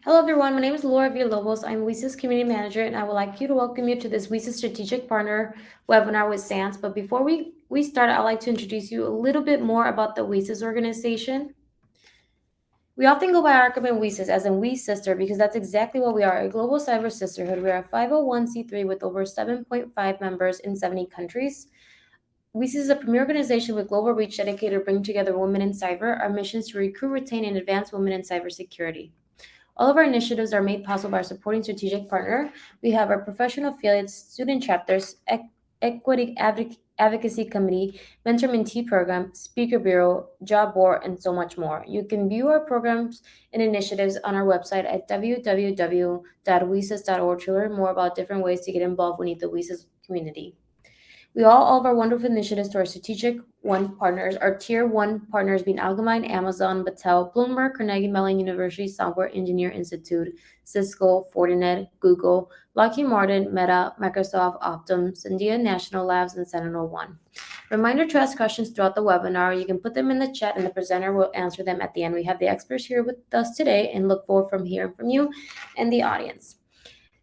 Hello everyone, my name is Laura Villalobos. I'm WiCyS Community Manager and I would like to welcome you to this WiCyS Strategic Partner webinar with SANS. But before we start, I'd like to introduce you a little bit more about the WiCyS organization. We often go by our acronym WiCyS as in We Sister because that's exactly what we are, a global cyber sisterhood. We are a 501c3 with over 7.5 members in 70 countries. WiCyS is a premier organization with global reach dedicated to bring together women in cyber. Our mission is to recruit, retain, and advance women in cybersecurity. All of our initiatives are made possible by our supporting strategic partner. We have our professional affiliates, student chapters, equity advocacy committee, mentor mentee program, speaker bureau, job board, and so much more. You can view our programs and initiatives on our website at www.wisas.org to learn more about different ways to get involved within the WiCyS community. We all of our wonderful initiatives to our strategic one partners, our tier one partners being Algemine, Amazon, Battelle, Bloomberg, Carnegie Mellon University Software Engineer Institute, Cisco, Fortinet, Google, Lockheed Martin, Meta, Microsoft, Optum, Sandia National Labs, and Sentinel One. Reminder to ask questions throughout the webinar. You can put them in the chat and the presenter will answer them at the end. We have the experts here with us today and look forward from hearing from you and the audience.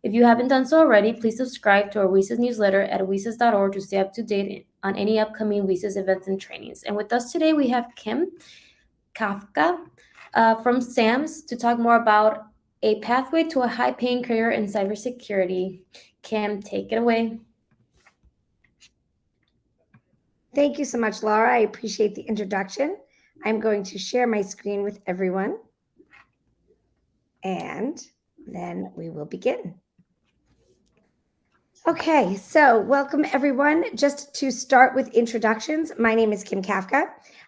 If you haven't done so already, please subscribe to our WiCyS newsletter at wisas.org to stay up to date on any upcoming WiCyS events and trainings. And with us today, we have Kim Kafka from SAMS to talk more about a pathway to a high-paying career in cybersecurity. Kim, take it away. Thank you so much, Laura. I appreciate the introduction. I'm going to share my screen with everyone, and then we will begin. Okay, so welcome everyone. Just to start with introductions, my name is Kim Kafka.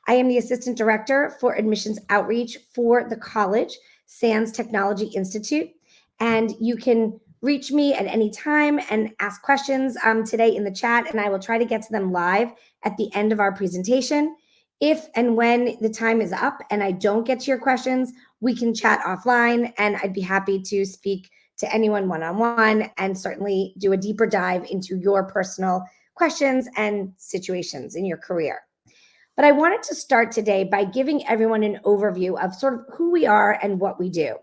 I am the Assistant Director for Admissions Outreach for the college, SANS Technology Institute, and you can reach me at any time and ask questions today in the chat, and I will try to get to them live at the end of our presentation. If and when the time is up and I don't get to your questions, we can chat offline, and I'd be happy to speak to anyone one-on-one and certainly do a deeper dive into your personal questions and situations in your career. But I wanted to start today by giving everyone an overview of sort of who we are and what we do.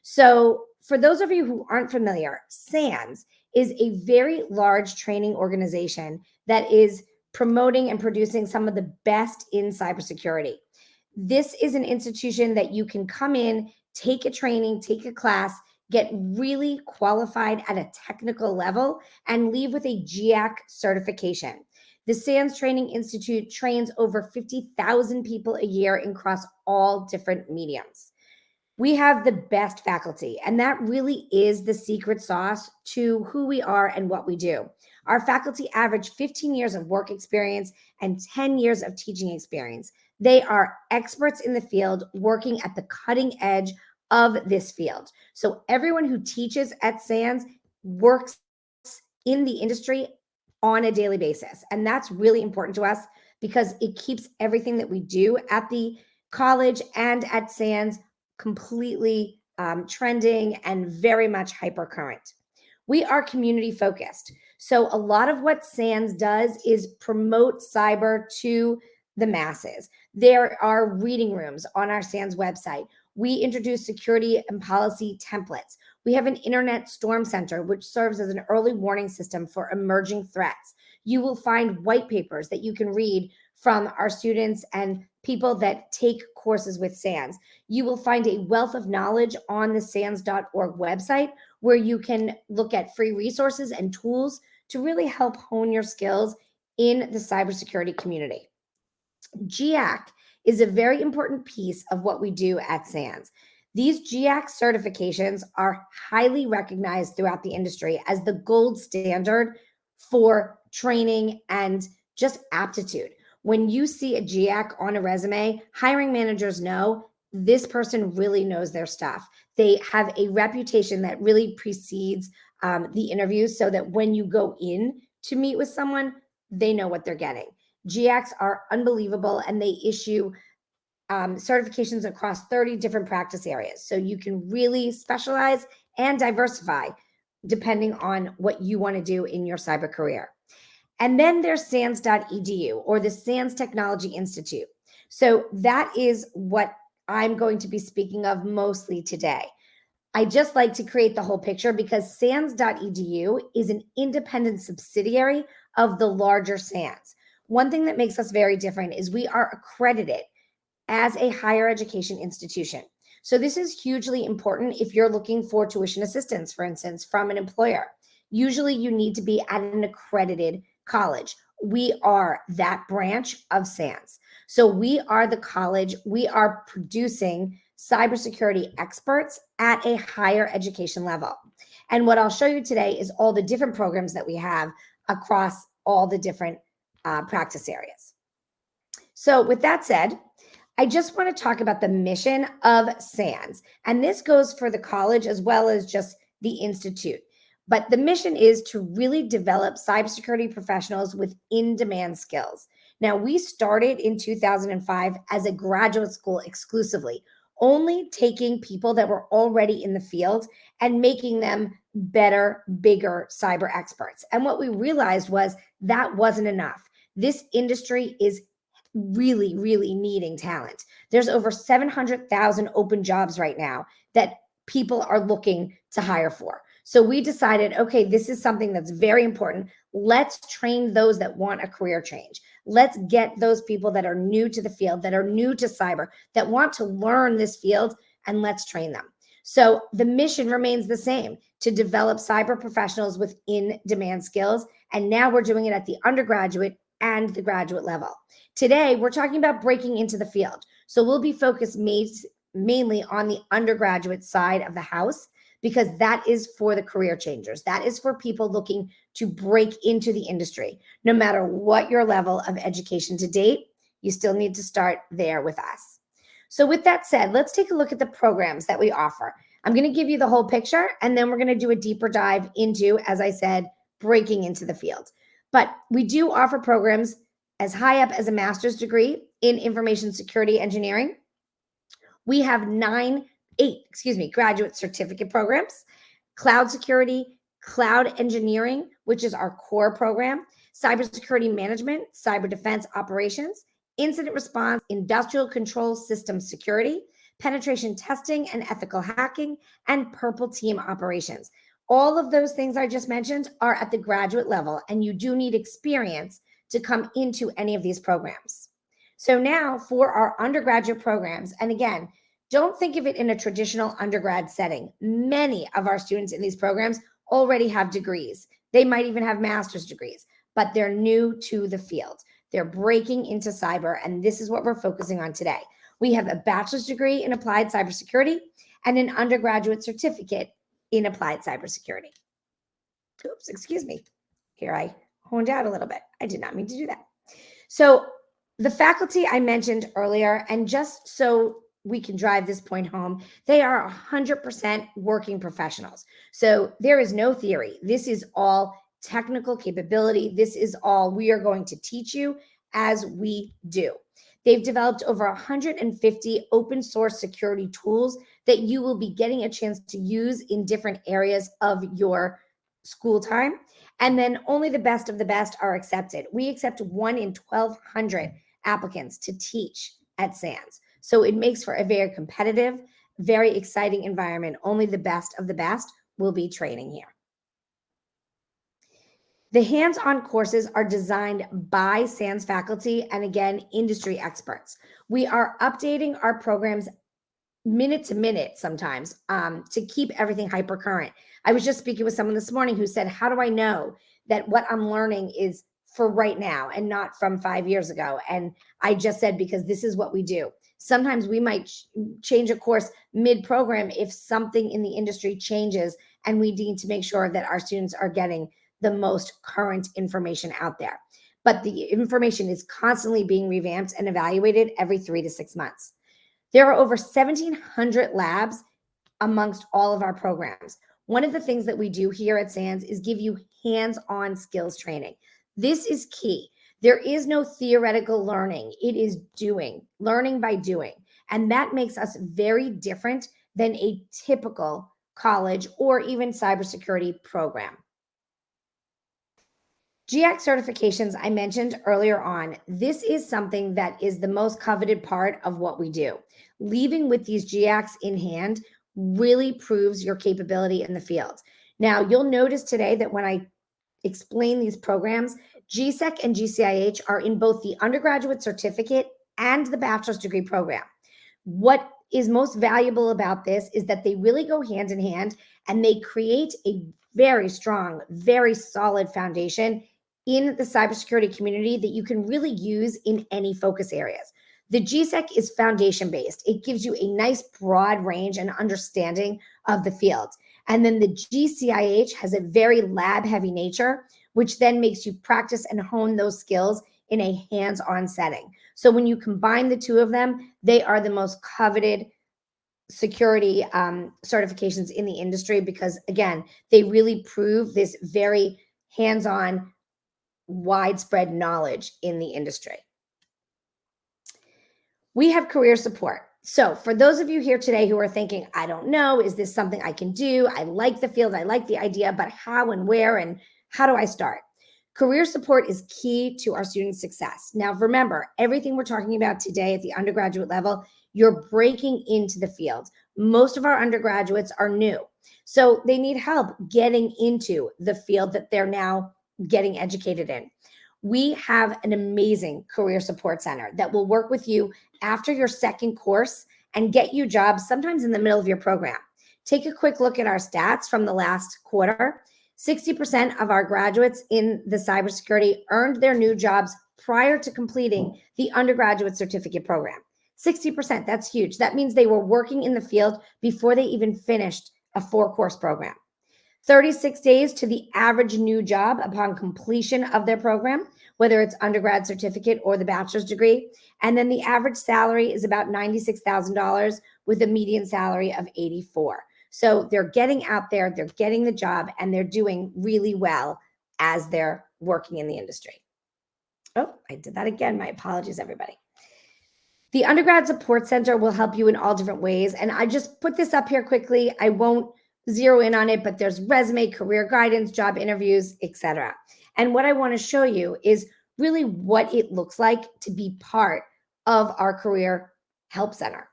So for those of you who aren't familiar, SANS is a very large training organization that is promoting and producing some of the best in cybersecurity. This is an institution that you can come in, take a training, take a class, get really qualified at a technical level, and leave with a GIAC certification. The SANS Training Institute trains over 50,000 people a year across all different mediums. We have the best faculty, and that really is the secret sauce to who we are and what we do. Our faculty average 15 years of work experience and 10 years of teaching experience. They are experts in the field working at the cutting edge of this field. So everyone who teaches at SANS works in the industry on a daily basis. And that's really important to us because it keeps everything that we do at the college and at SANS completely trending and very much hypercurrent. We are community focused. So a lot of what SANS does is promote cyber to the masses. There are reading rooms on our SANS website. We introduce security and policy templates. We have an internet storm center, which serves as an early warning system for emerging threats. You will find white papers that you can read from our students and people that take courses with SANS. You will find a wealth of knowledge on the SANS.org website where you can look at free resources and tools to really help hone your skills in the cybersecurity community. GIAC is a very important piece of what we do at SANS. These GIAC certifications are highly recognized throughout the industry as the gold standard for training and just aptitude. When you see a GIAC on a resume, hiring managers know this person really knows their stuff. They have a reputation that really precedes the interviews so that when you go in to meet with someone, they know what they're getting. GIACs are unbelievable, and they issue certifications across 30 different practice areas. So you can really specialize and diversify depending on what you want to do in your cyber career. And then there's SANS.edu, or the SANS Technology Institute. So that is what I'm going to be speaking of mostly today. I just like to create the whole picture because SANS.edu is an independent subsidiary of the larger SANS. One thing that makes us very different is we are accredited as a higher education institution. So this is hugely important if you're looking for tuition assistance, for instance, from an employer. Usually you need to be at an accredited college. We are that branch of SANS. So we are the college, we are producing cybersecurity experts at a higher education level. And what I'll show you today is all the different programs that we have across all the different practice areas. So with that said, I just want to talk about the mission of SANS. And this goes for the college as well as just the institute. But the mission is to really develop cybersecurity professionals with in-demand skills. Now, we started in 2005 as a graduate school exclusively, only taking people that were already in the field and making them better, bigger cyber experts. And what we realized was that wasn't enough. This industry is really, really needing talent. There's over 700,000 open jobs right now that people are looking to hire for. So we decided, okay, this is something that's very important. Let's train those that want a career change. Let's get those people that are new to the field, that are new to cyber, that want to learn this field, and let's train them. So the mission remains the same, to develop cyber professionals with in-demand skills. And now we're doing it at the undergraduate and the graduate level. Today, we're talking about breaking into the field. So we'll be focused mainly on the undergraduate side of the house, because that is for the career changers. That is for people looking to break into the industry. No matter what your level of education to date, you still need to start there with us. So with that said, let's take a look at the programs that we offer. I'm going to give you the whole picture, and then we're going to do a deeper dive into, as I said, breaking into the field. But we do offer programs as high up as a master's degree in information security engineering. We have eight graduate certificate programs: cloud security, cloud engineering, which is our core program, cybersecurity management, cyber defense operations, incident response, industrial control system security, penetration testing and ethical hacking, and purple team operations. All of those things I just mentioned are at the graduate level, and you do need experience to come into any of these programs. So now for our undergraduate programs, and again, don't think of it in a traditional undergrad setting. Many of our students in these programs already have degrees. They might even have master's degrees, but they're new to the field. They're breaking into cyber, and this is what we're focusing on today. We have a bachelor's degree in applied cybersecurity and an undergraduate certificate in applied cybersecurity. Oops, excuse me. Here I honed out a little bit. I did not mean to do that. So the faculty I mentioned earlier, and just so we can drive this point home, they are 100% working professionals. So there is no theory. This is all technical capability. This is all we are going to teach you as we do. They've developed over 150 open source security tools that you will be getting a chance to use in different areas of your school time. And then only the best of the best are accepted. We accept 1 in 1,200 applicants to teach at SANS. So it makes for a very competitive, very exciting environment. Only the best of the best will be training here. The hands-on courses are designed by SANS faculty and, again, industry experts. We are updating our programs minute to minute sometimes to keep everything hyper current. I was just speaking with someone this morning who said, how do I know that what I'm learning is for right now and not from 5 years ago? And I just said, because this is what we do. Sometimes we might change a course mid-program if something in the industry changes, and we need to make sure that our students are getting the most current information out there. But the information is constantly being revamped and evaluated every 3 to 6 months. There are over 1,700 labs amongst all of our programs. One of the things that we do here at SANS is give you hands-on skills training. This is key. There is no theoretical learning. It is doing, learning by doing. And that makes us very different than a typical college or even cybersecurity program. GX certifications I mentioned earlier on, this is something that is the most coveted part of what we do. Leaving with these GX in hand, really proves your capability in the field. Now, you'll notice today that when I explain these programs, GSEC and GCIH are in both the undergraduate certificate and the bachelor's degree program. What is most valuable about this is that they really go hand in hand and they create a very strong, very solid foundation in the cybersecurity community that you can really use in any focus areas. The GSEC is foundation based. It gives you a nice broad range and understanding of the field. And then the GCIH has a very lab heavy nature, which then makes you practice and hone those skills in a hands-on setting. So when you combine the two of them, they are the most coveted security certifications in the industry because, again, they really prove this very hands-on, widespread knowledge in the industry. We have career support. So for those of you here today who are thinking, I don't know, is this something I can do? I like the field, I like the idea, but how and where and how do I start? Career support is key to our students' success. Now, remember, everything we're talking about today at the undergraduate level, you're breaking into the field. Most of our undergraduates are new, so they need help getting into the field that they're now getting educated in. We have an amazing career support center that will work with you after your second course and get you jobs sometimes in the middle of your program. Take a quick look at our stats from the last quarter. 60% of our graduates in the cybersecurity earned their new jobs prior to completing the undergraduate certificate program. 60%, that's huge. That means they were working in the field before they even finished a 4-course program. 36 days to the average new job upon completion of their program, whether it's undergrad certificate or the bachelor's degree. And then the average salary is about $96,000 with a median salary of $84,000. So they're getting out there, they're getting the job, and they're doing really well as they're working in the industry. Oh, I did that again. My apologies, everybody. The Undergrad Support Center will help you in all different ways. And I just put this up here quickly. I won't zero in on it, but there's resume, career guidance, job interviews, etc. And what I want to show you is really what it looks like to be part of our Career Help Center.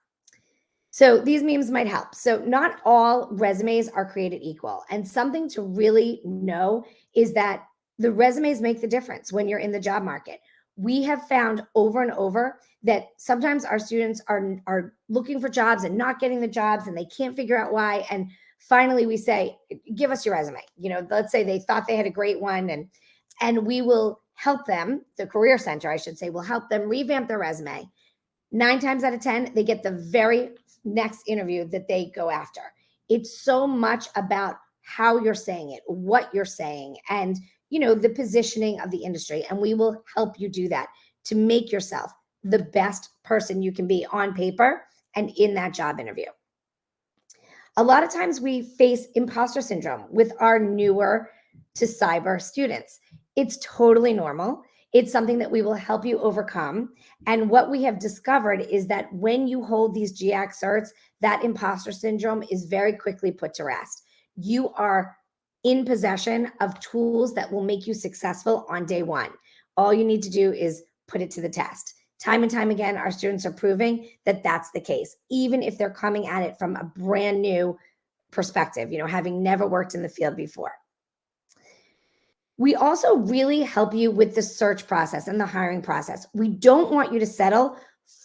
So these memes might help. So not all resumes are created equal. And something to really know is that the resumes make the difference when you're in the job market. We have found over and over that sometimes our students are looking for jobs and not getting the jobs and they can't figure out why. And finally we say, give us your resume. You know, let's say they thought they had a great one and we will help them, the Career Center, I should say, will help them revamp their resume. 9 times out of 10, they get the very next interview that they go after. It's so much about how you're saying it, what you're saying, and the positioning of the industry. And we will help you do that to make yourself the best person you can be on paper and in that job interview. A lot of times we face imposter syndrome with our newer to cyber students. It's totally normal. It's something that we will help you overcome. And what we have discovered is that when you hold these GX certs, that imposter syndrome is very quickly put to rest. You are in possession of tools that will make you successful on day one. All you need to do is put it to the test. Time and time again, our students are proving that that's the case, even if they're coming at it from a brand new perspective, having never worked in the field before. We also really help you with the search process and the hiring process. We don't want you to settle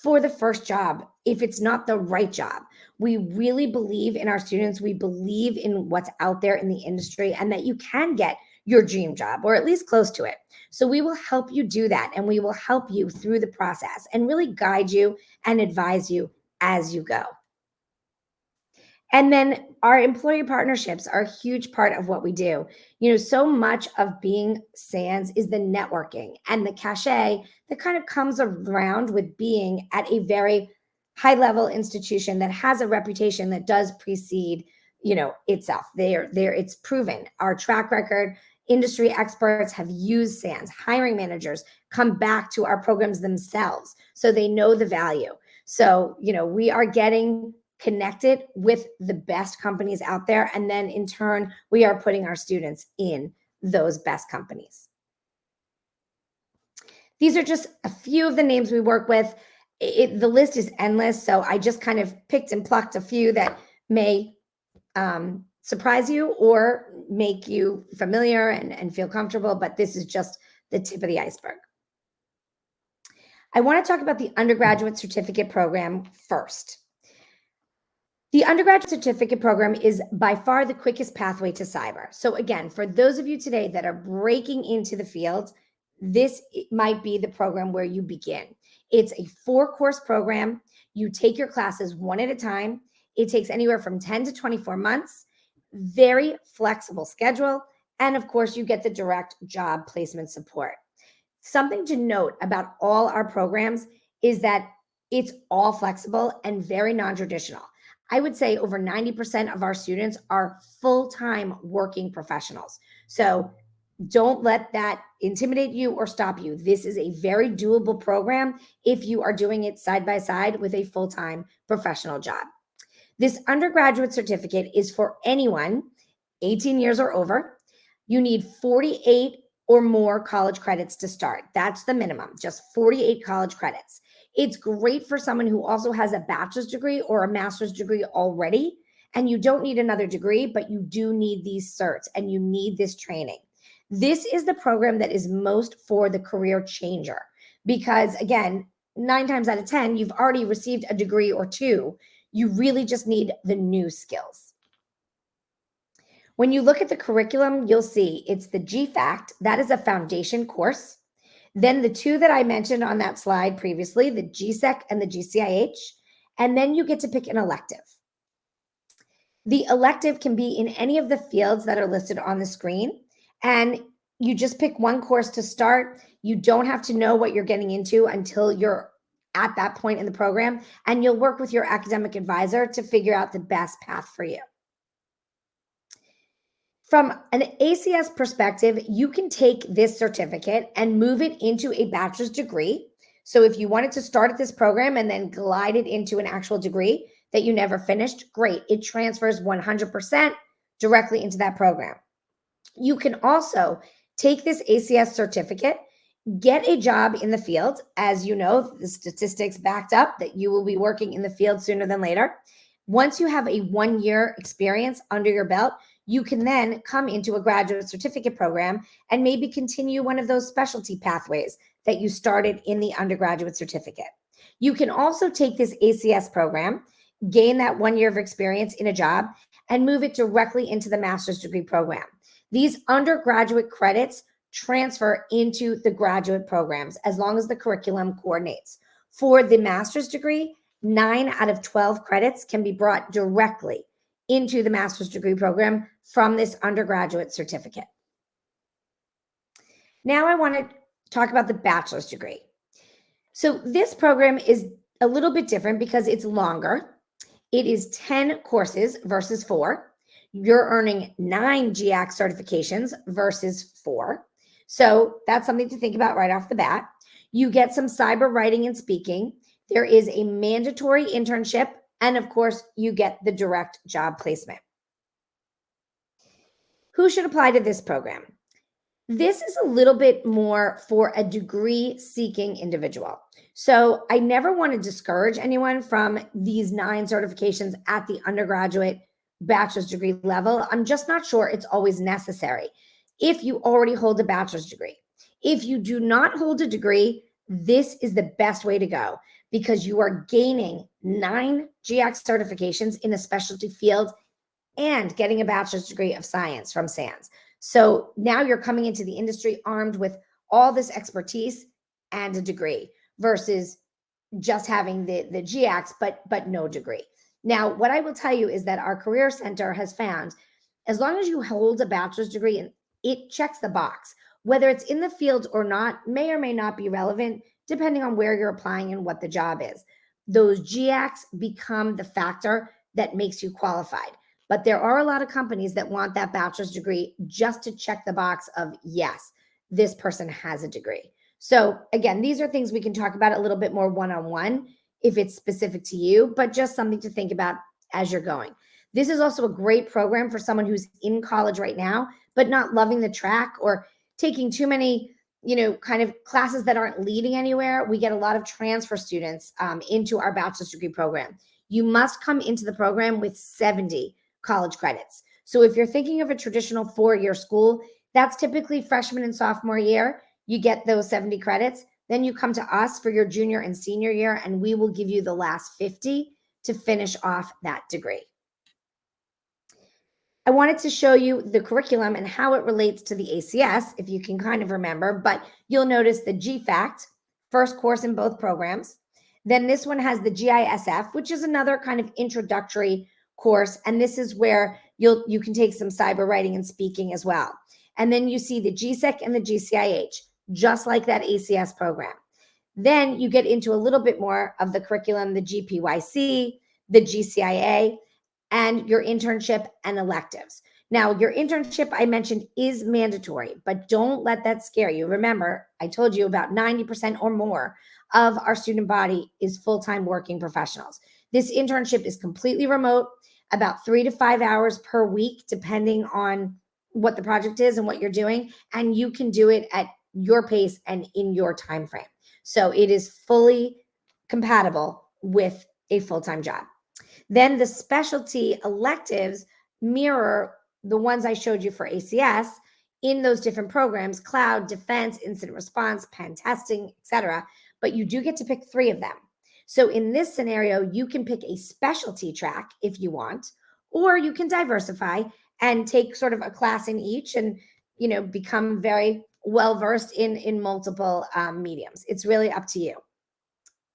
for the first job if it's not the right job. We really believe in our students. We believe in what's out there in the industry and that you can get your dream job or at least close to it. So we will help you do that and we will help you through the process and really guide you and advise you as you go. And then our employee partnerships are a huge part of what we do. So much of being SANS is the networking and the cachet that kind of comes around with being at a very high level institution that has a reputation that does precede, itself. It's proven. Our track record, industry experts have used SANS. Hiring managers come back to our programs themselves, so they know the value. So, we are getting connected with the best companies out there. And then in turn, we are putting our students in those best companies. These are just a few of the names we work with. The list is endless. So I just kind of picked and plucked a few that may surprise you or make you familiar and feel comfortable, but this is just the tip of the iceberg. I want to talk about the undergraduate certificate program first. The undergraduate certificate program is by far the quickest pathway to cyber. So again, for those of you today that are breaking into the field, this might be the program where you begin. It's a 4-course program. You take your classes one at a time. It takes anywhere from 10 to 24 months, very flexible schedule. And of course, you get the direct job placement support. Something to note about all our programs is that it's all flexible and very non-traditional. I would say over 90% of our students are full-time working professionals. So don't let that intimidate you or stop you. This is a very doable program if you are doing it side by side with a full-time professional job. This undergraduate certificate is for anyone 18 years or over. You need 48 or more college credits to start. That's the minimum, just 48 college credits. It's great for someone who also has a bachelor's degree or a master's degree already, and you don't need another degree, but you do need these certs and you need this training. This is the program that is most for the career changer because, again, 9 times out of 10, you've already received a degree or 2. You really just need the new skills. When you look at the curriculum, you'll see it's the GFACT. That is a foundation course. Then the 2 that I mentioned on that slide previously, the GSEC and the GCIH, and then you get to pick an elective. The elective can be in any of the fields that are listed on the screen, and you just pick one course to start. You don't have to know what you're getting into until you're at that point in the program, and you'll work with your academic advisor to figure out the best path for you. From an ACS perspective, you can take this certificate and move it into a bachelor's degree. So if you wanted to start at this program and then glide it into an actual degree that you never finished, great. It transfers 100% directly into that program. You can also take this ACS certificate, get a job in the field. As you know, the statistics backed up that you will be working in the field sooner than later. Once you have a 1-year experience under your belt, you can then come into a graduate certificate program and maybe continue one of those specialty pathways that you started in the undergraduate certificate. You can also take this ACS program, gain that 1 year of experience in a job, and move it directly into the master's degree program. These undergraduate credits transfer into the graduate programs as long as the curriculum coordinates. For the master's degree, 9 out of 12 credits can be brought directly into the master's degree program from this undergraduate certificate. Now I want to talk about the bachelor's degree. So this program is a little bit different because it's longer. It is 10 courses versus 4. You're earning 9 GAC certifications versus 4. So that's something to think about right off the bat. You get some cyber writing and speaking. There is a mandatory internship. And of course, you get the direct job placement. Who should apply to this program? This is a little bit more for a degree-seeking individual. So I never want to discourage anyone from these 9 certifications at the undergraduate bachelor's degree level. I'm just not sure it's always necessary if you already hold a bachelor's degree. If you do not hold a degree, this is the best way to go because you are gaining 9 GX certifications in a specialty field and getting a bachelor's degree of science from SANS. So now you're coming into the industry armed with all this expertise and a degree versus just having the GX, but no degree. Now, what I will tell you is that our Career Center has found, as long as you hold a bachelor's degree and it checks the box, whether it's in the field or not, may or may not be relevant, depending on where you're applying and what the job is. Those GX become the factor that makes you qualified. But there are a lot of companies that want that bachelor's degree just to check the box of, yes, this person has a degree. So again, these are things we can talk about a little bit more one-on-one if it's specific to you, but just something to think about as you're going. This is also a great program for someone who's in college right now, but not loving the track or taking too many, kind of classes that aren't leading anywhere. We get a lot of transfer students into our bachelor's degree program. you must come into the program with 70 college credits. So if you're thinking of a traditional 4-year school, that's typically freshman and sophomore year. You get those 70 credits. Then you come to us for your junior and senior year, and we will give you the last 50 to finish off that degree. I wanted to show you the curriculum and how it relates to the ACS, if you can kind of remember, but you'll notice the GFACT, first course in both programs. Then this one has the GISF, which is another kind of introductory course. And this is where you can take some cyber writing and speaking as well. And then you see the GSEC and the GCIH, just like that ACS program. Then you get into a little bit more of the curriculum, the GPYC, the GCIA, and your internship and electives. Now, your internship I mentioned is mandatory, but don't let that scare you. Remember, I told you about 90% or more of our student body is full-time working professionals. This internship is completely remote, about 3 to 5 hours per week, depending on what the project is and what you're doing. And you can do it at your pace and in your time frame. So it is fully compatible with a full-time job. Then the specialty electives mirror the ones I showed you for ACS in those different programs: cloud, defense, incident response, pen testing, etc. But you do get to pick 3 of them. So in this scenario, you can pick a specialty track if you want, or you can diversify and take sort of a class in each and become very well versed in multiple mediums. It's really up to you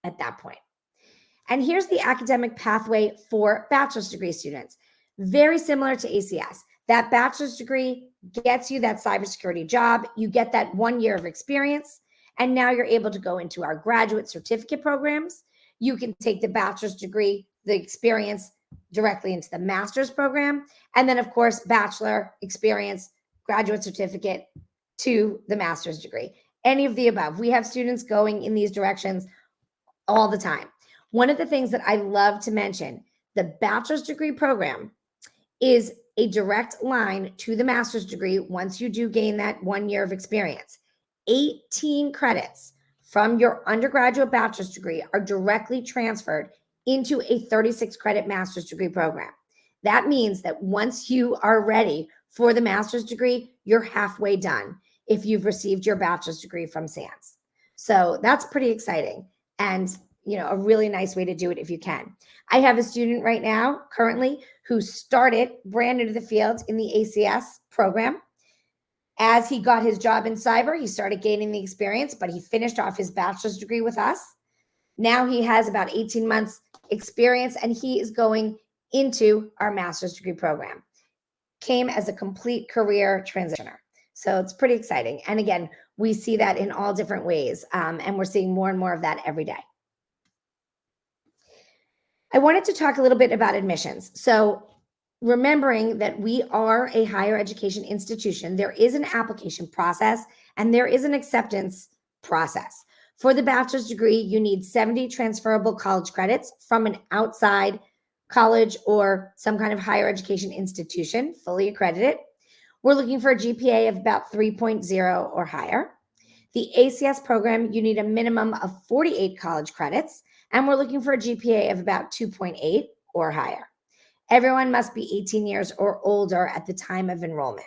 at that point. And here's the academic pathway for bachelor's degree students. Very similar to ACS. That bachelor's degree gets you that cybersecurity job. You get that 1 year of experience. And now you're able to go into our graduate certificate programs. You can take the bachelor's degree, the experience, directly into the master's program. And then, of course, bachelor experience, graduate certificate to the master's degree. Any of the above. We have students going in these directions all the time. One of the things that I love to mention, the bachelor's degree program is a direct line to the master's degree once you do gain that 1 year of experience. 18 credits from your undergraduate bachelor's degree are directly transferred into a 36 credit master's degree program. That means that once you are ready for the master's degree, you're halfway done if you've received your bachelor's degree from SANS. So that's pretty exciting. And a really nice way to do it if you can. I have a student right now currently who started brand new to the field in the ACS program. As he got his job in cyber, he started gaining the experience, but he finished off his bachelor's degree with us. Now he has about 18 months experience and he is going into our master's degree program. Came as a complete career transitioner. So it's pretty exciting. And again, we see that in all different ways. And we're seeing more and more of that every day. I wanted to talk a little bit about admissions. So remembering that we are a higher education institution, there is an application process and there is an acceptance process. For the bachelor's degree, you need 70 transferable college credits from an outside college or some kind of higher education institution, fully accredited. We're looking for a GPA of about 3.0 or higher. The ACS program, you need a minimum of 48 college credits, and we're looking for a GPA of about 2.8 or higher. Everyone must be 18 years or older at the time of enrollment.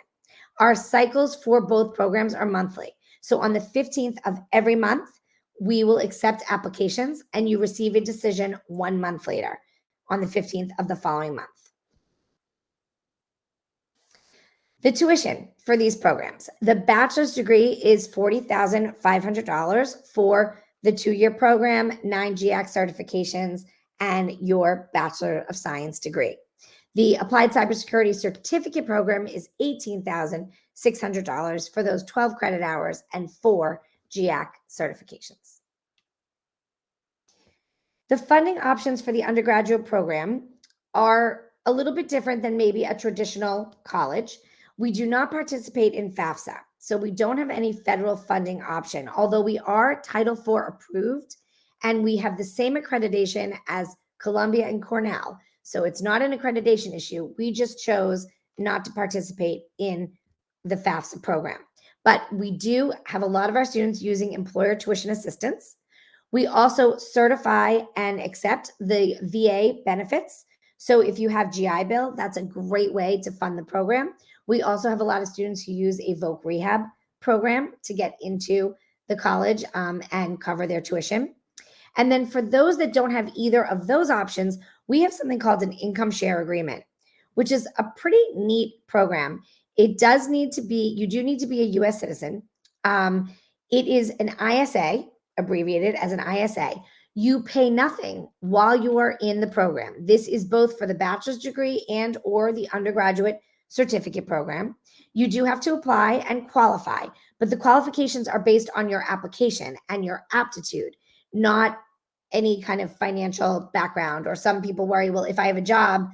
Our cycles for both programs are monthly. So on the 15th of every month, we will accept applications and you receive a decision 1 month later on the 15th of the following month. The tuition for these programs. The bachelor's degree is $40,500 for the 2-year program, 9 GX certifications, and your Bachelor of Science degree. The Applied Cybersecurity Certificate program is $18,600 for those 12 credit hours and 4 GX certifications. The funding options for the undergraduate program are a little bit different than maybe a traditional college. We do not participate in FAFSA, so we don't have any federal funding option, although we are Title IV approved and we have the same accreditation as Columbia and Cornell. So it's not an accreditation issue. We just chose not to participate in the FAFSA program. But we do have a lot of our students using employer tuition assistance. We also certify and accept the VA benefits. So if you have GI Bill, that's a great way to fund the program. We also have a lot of students who use a voc rehab program to get into the college and cover their tuition. And then for those that don't have either of those options, we have something called an income share agreement, which is a pretty neat program. It does need to be, you do need to be a US citizen. It is an ISA, abbreviated as an ISA. You pay nothing while you are in the program. This is both for the bachelor's degree and or the undergraduate certificate program. You do have to apply and qualify, but the qualifications are based on your application and your aptitude, not any kind of financial background. Or some people worry, well, if I have a job,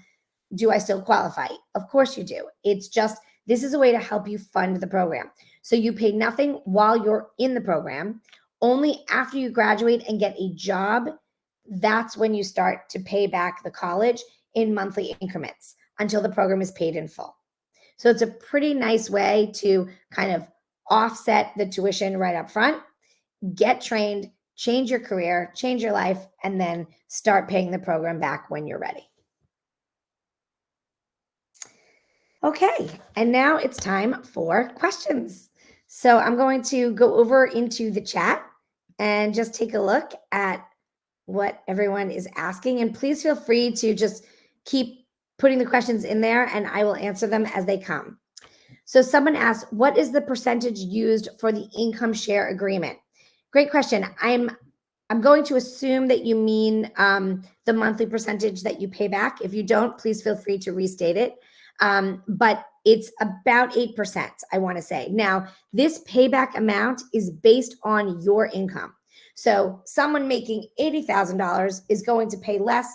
do I still qualify? Of course you do. It's just, this is a way to help you fund the program. So you pay nothing while you're in the program. Only after you graduate and get a job, that's when you start to pay back the college in monthly increments until the program is paid in full. So it's a pretty nice way to kind of offset the tuition right up front, get trained, change your career, change your life, and then start paying the program back when you're ready. Okay, and now it's time for questions. So I'm going to go over into the chat and just take a look at what everyone is asking. And please feel free to just keep putting the questions in there and I will answer them as they come. So someone asked, what is the percentage used for the income share agreement? Great question. I'm going to assume that you mean the monthly percentage that you pay back. If you don't, please feel free to restate it. But it's about 8%, I want to say. Now, this payback amount is based on your income. So someone making $80,000 is going to pay less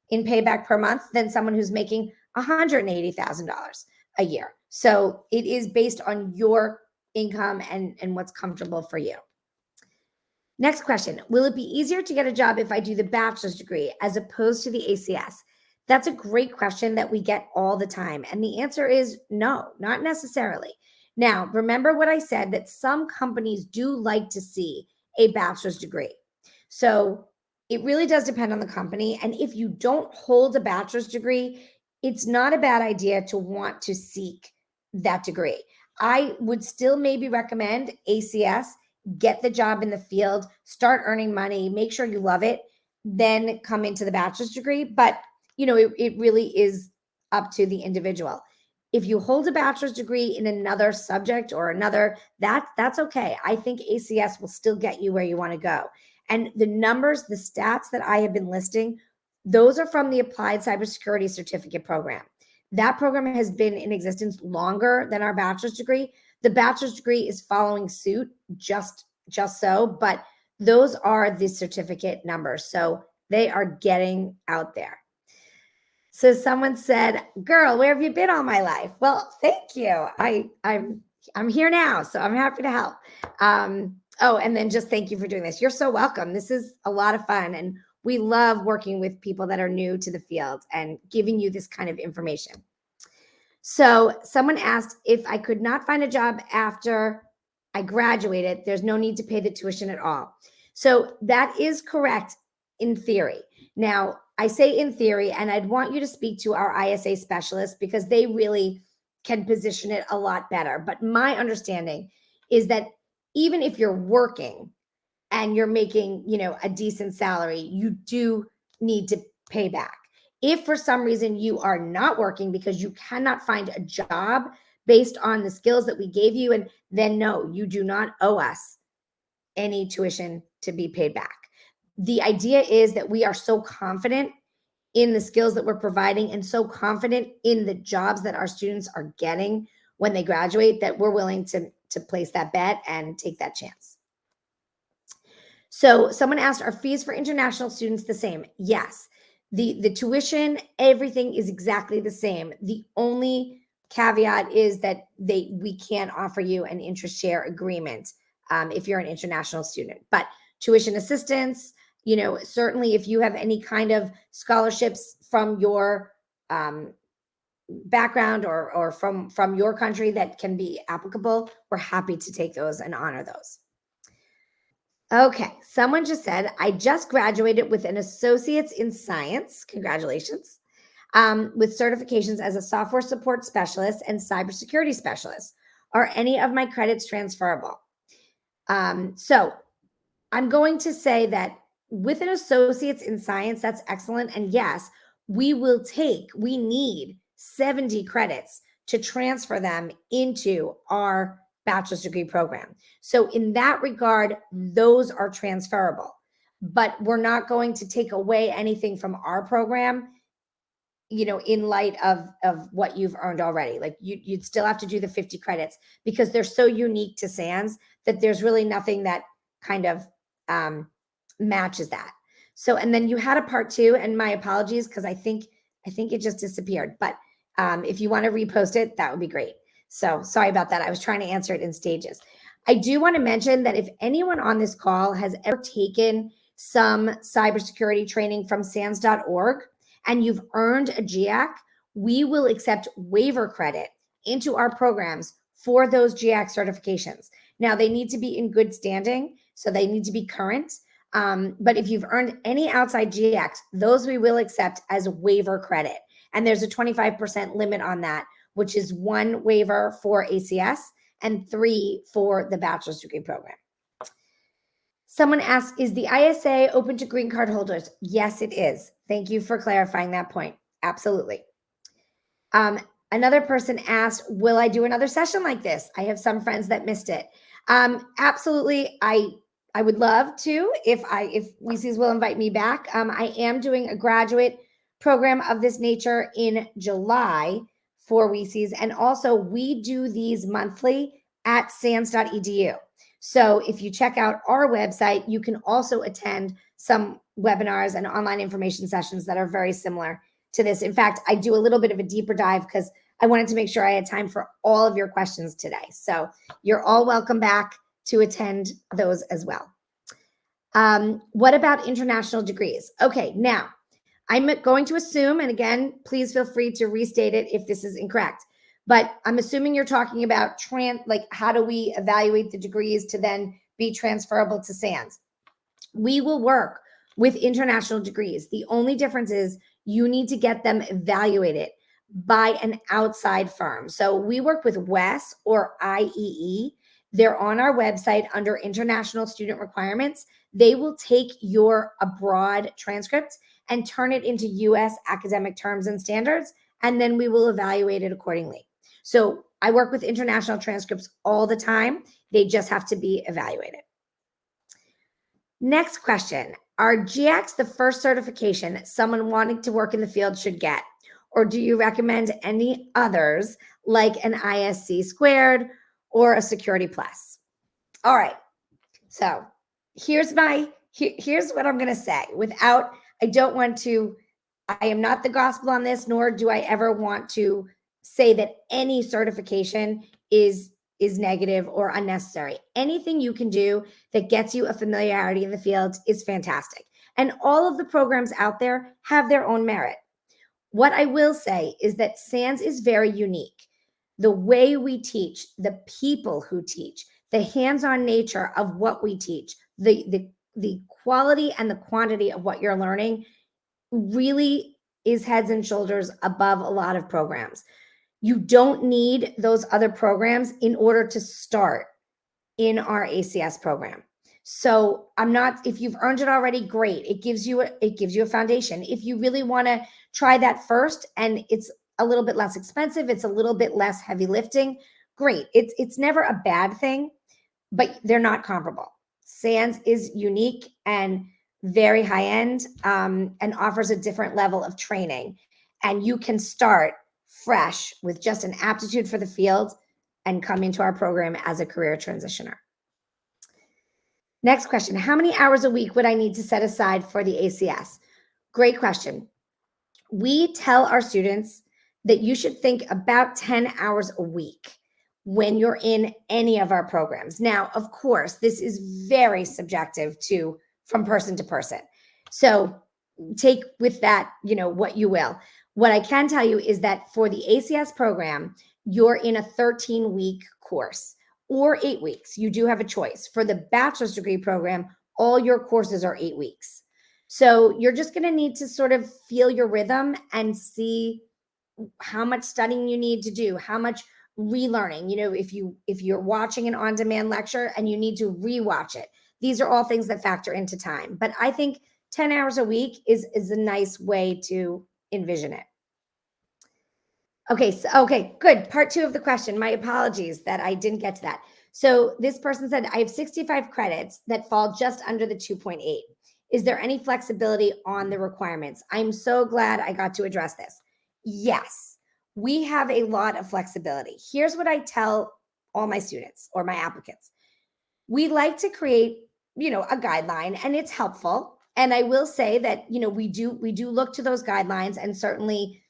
in payback per month than someone who's making $180,000 a year. So it is based on your income and what's comfortable for you. Next question. Will it be easier to get a job if I do the bachelor's degree as opposed to the ACS? That's a great question that we get all the time. And the answer is no, not necessarily. Now, remember what I said, that some companies do like to see a bachelor's degree. So it really does depend on the company. And if you don't hold a bachelor's degree, it's not a bad idea to want to seek that degree. I would still maybe recommend ACS, get the job in the field, start earning money, make sure you love it, then come into the bachelor's degree. But you know, it really is up to the individual. If you hold a bachelor's degree in another subject or another, that's okay. I think ACS will still get you where you want to go. And the numbers, the stats that I have been listing, those are from the Applied Cybersecurity Certificate Program. That program has been in existence longer than our bachelor's degree. The bachelor's degree is following suit just so, but those are the certificate numbers. So they are getting out there. So someone said, girl, where have you been all my life? Well, thank you. I'm here now, so I'm happy to help. Oh, and then just thank you for doing this. You're so welcome. This is a lot of fun. And we love working with people that are new to the field and giving you this kind of information. So someone asked, if I could not find a job after I graduated, there's no need to pay the tuition at all. So that is correct in theory. Now, I say in theory, and I'd want you to speak to our ISA specialist because they really can position it a lot better. But my understanding is that even if you're working and you're making, you know, a decent salary, you do need to pay back. If for some reason you are not working because you cannot find a job based on the skills that we gave you, and then no, you do not owe us any tuition to be paid back. The idea is that we are so confident in the skills that we're providing and so confident in the jobs that our students are getting when they graduate that we're willing to place that bet and take that chance. So someone asked, are fees for international students the same? Yes. The tuition, everything is exactly the same. The only caveat is that we can't offer you an interest share agreement if you're an international student. But tuition assistance, you know, certainly if you have any kind of scholarships from your background or from your country that can be applicable, we're happy to take those and honor those. Okay, someone just said, I just graduated with an associate's in science. Congratulations. With certifications as a software support specialist and cybersecurity specialist. Are any of my credits transferable? So I'm going to say that with an associate's in science, that's excellent. And yes, we need 70 credits to transfer them into our bachelor's degree program. So in that regard, those are transferable, but we're not going to take away anything from our program, in light of what you've earned already. Like you'd still have to do the 50 credits because they're so unique to SANS that there's really nothing that kind of matches that. So, and then you had a part 2, and my apologies, because I think it just disappeared. But if you want to repost it, that would be great. So sorry about that. I was trying to answer it in stages. I do want to mention that if anyone on this call has ever taken some cybersecurity training from SANS.org and you've earned a GIAC, we will accept waiver credit into our programs for those GIAC certifications. Now, they need to be in good standing, so they need to be current. But if you've earned any outside GIACs, those we will accept as waiver credit. And there's a 25% limit on that, which is 1 waiver for ACS and 3 for the bachelor's degree program. Someone asked, is the ISA open to green card holders? Yes, it is. Thank you for clarifying that point. Absolutely. Another person asked, will I do another session like this? I have some friends that missed it. Absolutely. I would love to, if WiCyS will invite me back. I am doing a graduate program of this nature in July for WiCyS. And also we do these monthly at SANS.edu. So if you check out our website, you can also attend some webinars and online information sessions that are very similar to this. In fact, I do a little bit of a deeper dive because I wanted to make sure I had time for all of your questions today. So you're all welcome back to attend those as well. What about international degrees? Okay, now I'm going to assume, and again, please feel free to restate it if this is incorrect, but I'm assuming you're talking about how do we evaluate the degrees to then be transferable to SANS? We will work with international degrees. The only difference is you need to get them evaluated by an outside firm. So we work with WES or IEE. They're on our website under international student requirements. They will take your abroad transcript and turn it into US academic terms and standards, and then we will evaluate it accordingly. So I work with international transcripts all the time. They just have to be evaluated. Next question. Are GIACs the first certification someone wanting to work in the field should get? Or do you recommend any others like an ISC squared or a Security Plus? All right. So here's what I'm going to say I am not the gospel on this, nor do I ever want to say that any certification is negative or unnecessary. Anything you can do that gets you a familiarity in the field is fantastic. And all of the programs out there have their own merit. What I will say is that SANS is very unique. The way we teach, the people who teach, the hands-on nature of what we teach, the quality and the quantity of what you're learning really is heads and shoulders above a lot of programs. You don't need those other programs in order to start in our ACS program. So if you've earned it already, great. It gives you a foundation. If you really want to try that first and it's a little bit less expensive, it's a little bit less heavy lifting, great. It's never a bad thing, but they're not comparable. SANS is unique and very high end and offers a different level of training. And you can start fresh with just an aptitude for the field and come into our program as a career transitioner. Next question. How many hours a week would I need to set aside for the ACS? Great question. We tell our students that you should think about 10 hours a week when you're in any of our programs. Now, of course, this is very subjective from person to person. So take with that, what you will. What I can tell you is that for the ACS program, you're in a 13-week course or 8 weeks. You do have a choice. For the bachelor's degree program, all your courses are 8 weeks. So you're just going to need to sort of feel your rhythm and see how much studying you need to do, how much relearning. If you're watching an on-demand lecture and you need to rewatch it, these are all things that factor into time. But I think 10 hours a week is a nice way to envision it. Okay, good. Part 2 of the question. My apologies that I didn't get to that. So this person said, I have 65 credits that fall just under the 2.8. Is there any flexibility on the requirements? I'm so glad I got to address this. Yes, we have a lot of flexibility. Here's what I tell all my students or my applicants. We like to create, a guideline, and it's helpful. And I will say that, we do look to those guidelines, and certainly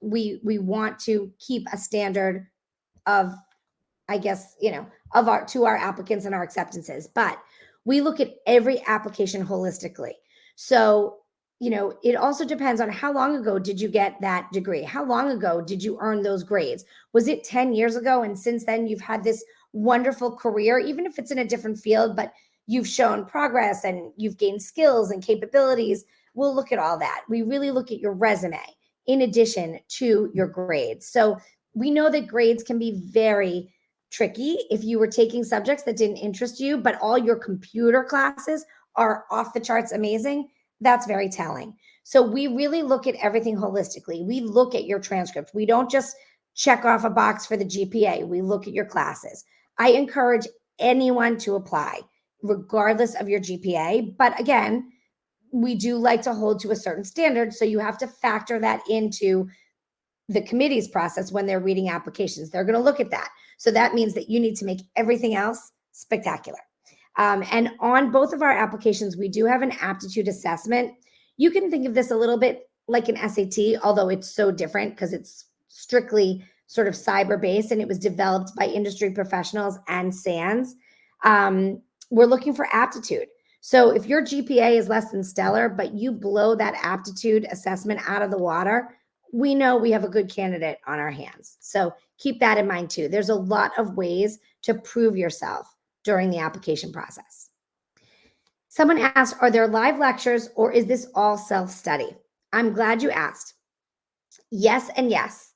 we want to keep a standard of, I guess, of our applicants and our acceptances. But we look at every application holistically. So, it also depends on how long ago did you get that degree? How long ago did you earn those grades? Was it 10 years ago? And since then you've had this wonderful career, even if it's in a different field, but you've shown progress and you've gained skills and capabilities. We'll look at all that. We really look at your resume in addition to your grades. So we know that grades can be very tricky if you were taking subjects that didn't interest you, but all your computer classes are off the charts amazing. That's very telling. So we really look at everything holistically. We look at your transcript. We don't just check off a box for the GPA. We look at your classes. I encourage anyone to apply, regardless of your GPA. But again, we do like to hold to a certain standard. So you have to factor that into the committee's process when they're reading applications. They're going to look at that. So that means that you need to make everything else spectacular. And on both of our applications, we do have an aptitude assessment. You can think of this a little bit like an SAT, although it's so different because it's strictly sort of cyber-based, and it was developed by industry professionals and SANS. We're looking for aptitude. So if your GPA is less than stellar, but you blow that aptitude assessment out of the water, we know we have a good candidate on our hands. So keep that in mind too. There's a lot of ways to prove yourself during the application process. Someone asked, are there live lectures or is this all self-study? I'm glad you asked. Yes and yes.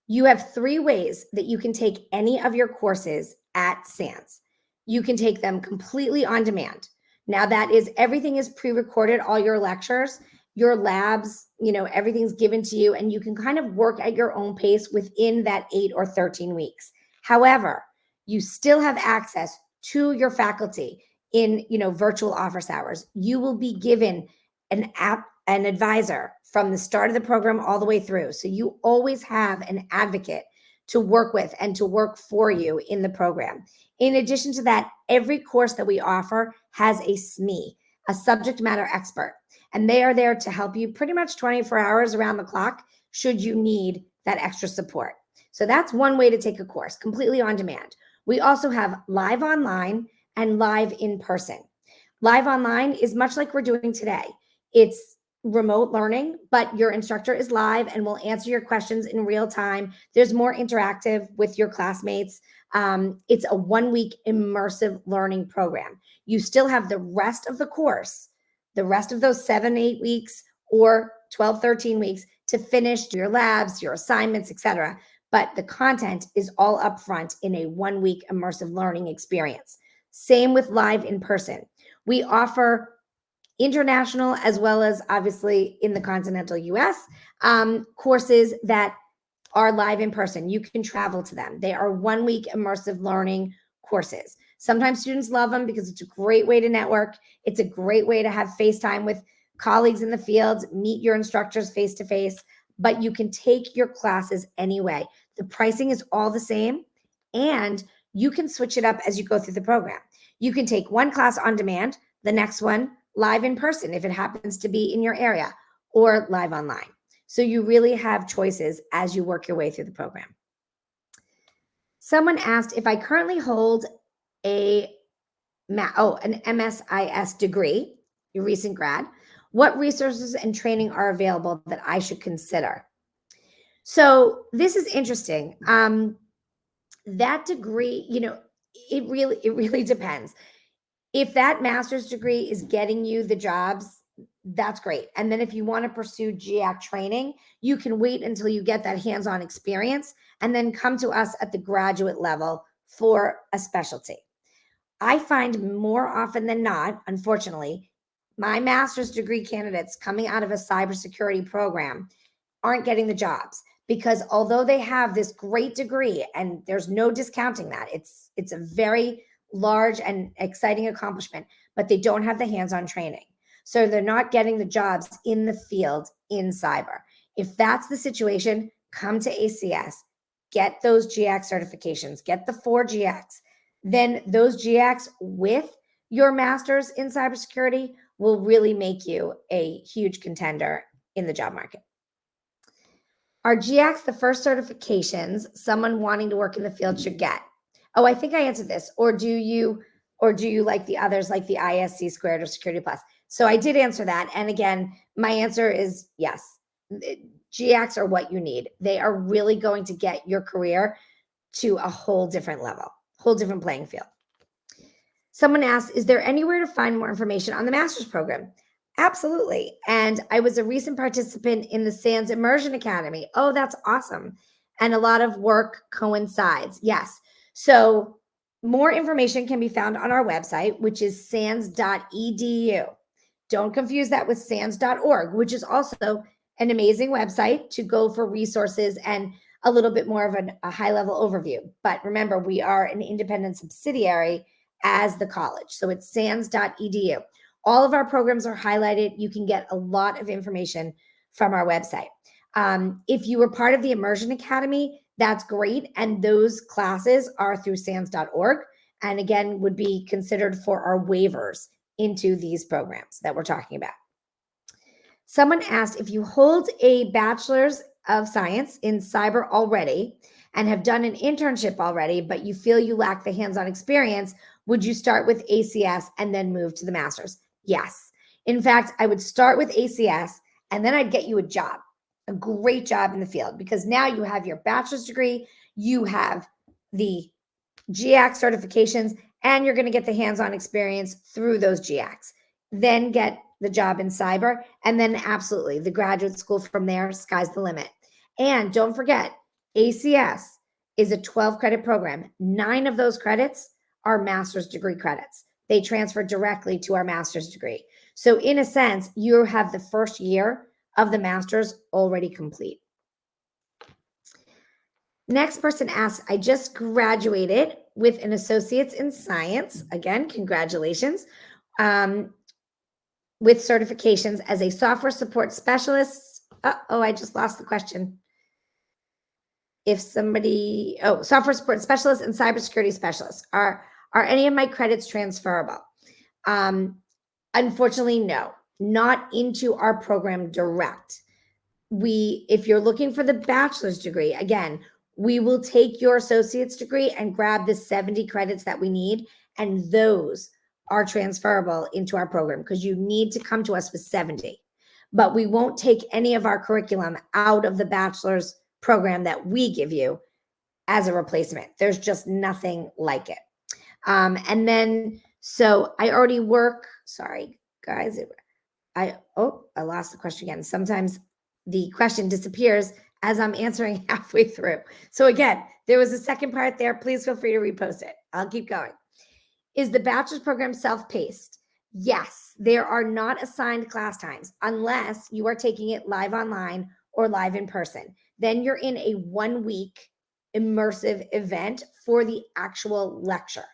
You have 3 ways that you can take any of your courses at SANS. You can take them completely on demand. Now that is, everything is pre-recorded, all your lectures, your labs, everything's given to you, and you can kind of work at your own pace within that 8 or 13 weeks. However, you still have access to your faculty in, virtual office hours. You will be given an advisor from the start of the program all the way through. So you always have an advocate to work with and to work for you in the program. In addition to that, every course that we offer has a SME, a subject matter expert, and they are there to help you pretty much 24 hours around the clock should you need that extra support. So that's one way to take a course, completely on demand. We also have live online and live in person. Live online is much like we're doing today. It's remote learning, but your instructor is live and will answer your questions in real time. There's more interactive with your classmates. It's a 1-week immersive learning program. You still have the rest of the course, the rest of those 7-8 weeks or 12-13 weeks to finish your labs, your assignments, etc. But the content is all upfront in a 1-week immersive learning experience. Same with live in person. We offer international as well as obviously in the continental US courses that are live in person. You can travel to them. They are 1-week immersive learning courses. Sometimes students love them because it's a great way to network. It's a great way to have FaceTime with colleagues in the field, meet your instructors face to face, but you can take your classes anyway. The pricing is all the same, and you can switch it up as you go through the program. You can take one class on demand, the next one live in person if it happens to be in your area, or live online. So you really have choices as you work your way through the program. Someone asked if I currently hold an MSIS degree, your recent grad, what resources and training are available that I should consider? So this is interesting. That degree, it really depends. If that master's degree is getting you the jobs, that's great. And then if you want to pursue GIAC training, you can wait until you get that hands-on experience and then come to us at the graduate level for a specialty. I find more often than not, unfortunately, my master's degree candidates coming out of a cybersecurity program aren't getting the jobs because although they have this great degree, and there's no discounting that, it's a very large and exciting accomplishment, but they don't have the hands-on training. So they're not getting the jobs in the field in cyber. If that's the situation, come to ACS, get those GX certifications, get the 4 GX. Then those GX with your master's in cybersecurity will really make you a huge contender in the job market. Are GX the first certifications someone wanting to work in the field should get? Oh, I think I answered this. Or do you like the others, like the ISC squared or Security Plus? So I did answer that. And again, my answer is yes. GX are what you need. They are really going to get your career to a whole different level, whole different playing field. Someone asked, is there anywhere to find more information on the master's program? Absolutely. And I was a recent participant in the SANS Immersion Academy. Oh, that's awesome. And a lot of work coincides. Yes. So more information can be found on our website, which is SANS.edu. Don't confuse that with SANS.org, which is also an amazing website to go for resources and a little bit more of a high-level overview. But remember, we are an independent subsidiary as the college. So it's SANS.edu. All of our programs are highlighted. You can get a lot of information from our website. If you were part of the Immersion Academy, that's great. And those classes are through SANS.org. And again, would be considered for our waivers into these programs that we're talking about. Someone asked, if you hold a bachelor's of science in cyber already and have done an internship already, but you feel you lack the hands-on experience, would you start with ACS and then move to the master's? Yes. In fact, I would start with ACS and then I'd get you a job, a great job in the field, because now you have your bachelor's degree, you have the GX certifications, and you're going to get the hands-on experience through those GX. Then get the job in cyber, and then absolutely the graduate school from there, sky's the limit. And don't forget, ACS is a 12 credit program. 9 of those credits are master's degree credits. They transfer directly to our master's degree. So in a sense, you have the first year of the master's already complete. Next person asks, I just graduated with an associate's in science. Again, congratulations. With certifications as a software support specialist. Oh, I just lost the question. If somebody, software support specialist and cybersecurity specialist. Are any of my credits transferable? Unfortunately, no, not into our program direct. If you're looking for the bachelor's degree, again, we will take your associate's degree and grab the 70 credits that we need, and those are transferable into our program because you need to come to us with 70. But we won't take any of our curriculum out of the bachelor's program that we give you as a replacement. There's just nothing like it. And then, so I already work, sorry, guys. I lost the question again. Sometimes the question disappears as I'm answering halfway through. So again, there was a second part there. Please feel free to repost it. I'll keep going. Is the bachelor's program self-paced? Yes, there are not assigned class times unless you are taking it live online or live in person. Then you're in a 1-week immersive event for the actual lecture.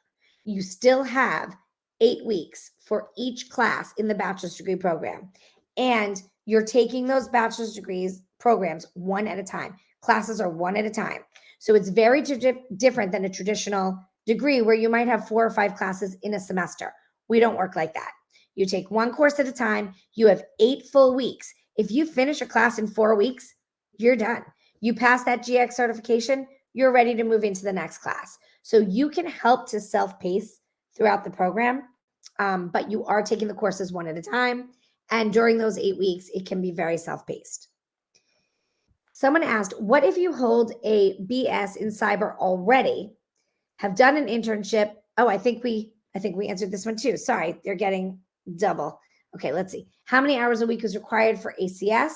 You still have 8 weeks for each class in the bachelor's degree program. And you're taking those bachelor's degrees programs one at a time. Classes are one at a time. So it's very different than a traditional degree where you might have 4 or 5 classes in a semester. We don't work like that. You take one course at a time. You have 8 full weeks. If you finish a class in 4 weeks, you're done. You pass that GX certification, you're ready to move into the next class. So you can help to self-pace throughout the program, but you are taking the courses one at a time. And during those 8 weeks, it can be very self-paced. Someone asked, what if you hold a BS in cyber already, have done an internship? Oh, I think we I think we answered this one too. Sorry, they're getting double. Okay, let's see. How many hours a week is required for ACS?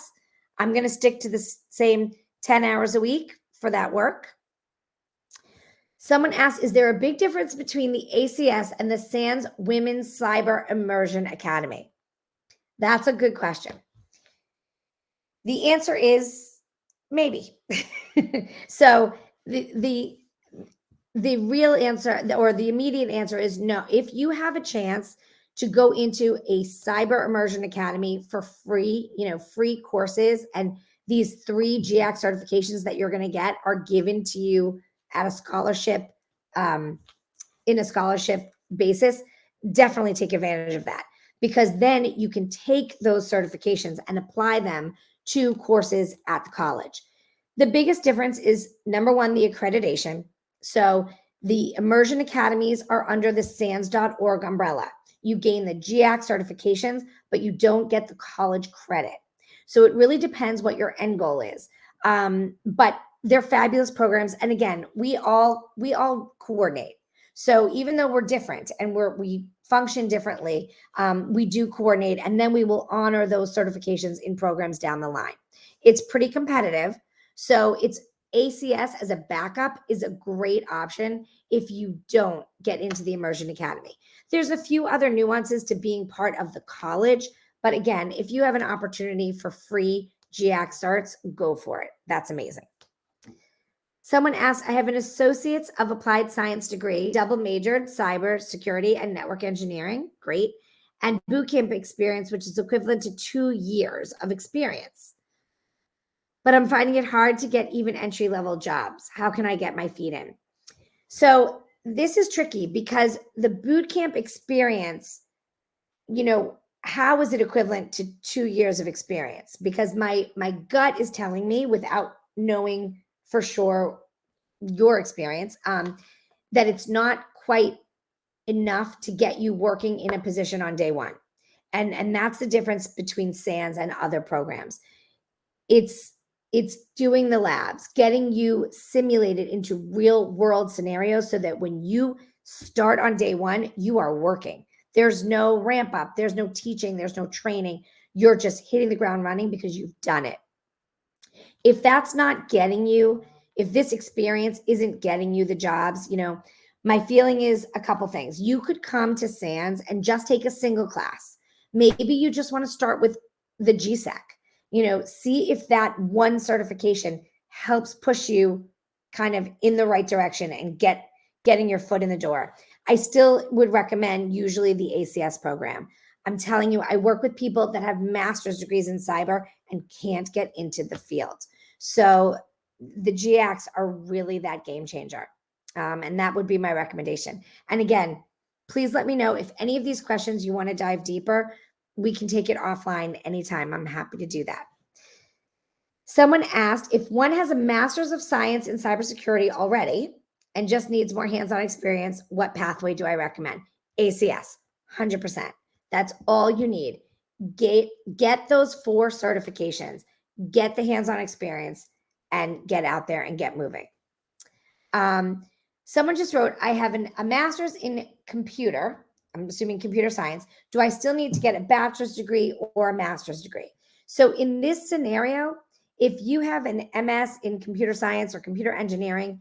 I'm going to stick to the same 10 hours a week for that work. Someone asked, is there a big difference between the ACS and the SANS Women's Cyber Immersion Academy? That's a good question. The answer is maybe. So the real answer, or the immediate answer, is no. If you have a chance to go into a cyber immersion academy for free, free courses, and these 3 GX certifications that you're going to get are given to you at a scholarship, in a scholarship basis, definitely take advantage of that, because then you can take those certifications and apply them to courses at the college. The biggest difference is, number one, the accreditation. So the immersion academies are under the SANS.org umbrella. You gain the GX certifications, but you don't get the college credit. So it really depends what your end goal is. But they're fabulous programs. And again, we all coordinate. So even though we're different and we function differently, we do coordinate, and then we will honor those certifications in programs down the line. It's pretty competitive. So it's ACS as a backup is a great option if you don't get into the Immersion Academy. There's a few other nuances to being part of the college, but again, if you have an opportunity for free GX certs, go for it. That's amazing. Someone asked, I have an Associates of Applied Science degree, double majored cybersecurity and network engineering, great, and bootcamp experience, which is equivalent to 2 years of experience. But I'm finding it hard to get even entry-level jobs. How can I get my feet in? So this is tricky because the bootcamp experience, how is it equivalent to 2 years of experience? Because my gut is telling me, without knowing for sure your experience, that it's not quite enough to get you working in a position on day one. And that's the difference between SANS and other programs. It's doing the labs, getting you simulated into real world scenarios so that when you start on day one, you are working. There's no ramp up, there's no teaching, there's no training. You're just hitting the ground running because you've done it. If that's not getting you, if this experience isn't getting you the jobs, my feeling is a couple things. You could come to SANS and just take a single class. Maybe you just want to start with the GSEC. See if that one certification helps push you kind of in the right direction and getting your foot in the door. I still would recommend usually the ACS program. I'm telling you, I work with people that have master's degrees in cyber and can't get into the field. So the GX are really that game changer. And that would be my recommendation. And again, please let me know if any of these questions you want to dive deeper. We can take it offline anytime. I'm happy to do that. Someone asked, if one has a master's of science in cybersecurity already and just needs more hands-on experience, what pathway do I recommend? ACS, 100%. That's all you need. Get those 4 certifications, get the hands-on experience, and get out there and get moving. Someone just wrote, I have a master's in computer. I'm assuming computer science. Do I still need to get a bachelor's degree or a master's degree? So in this scenario, if you have an MS in computer science or computer engineering,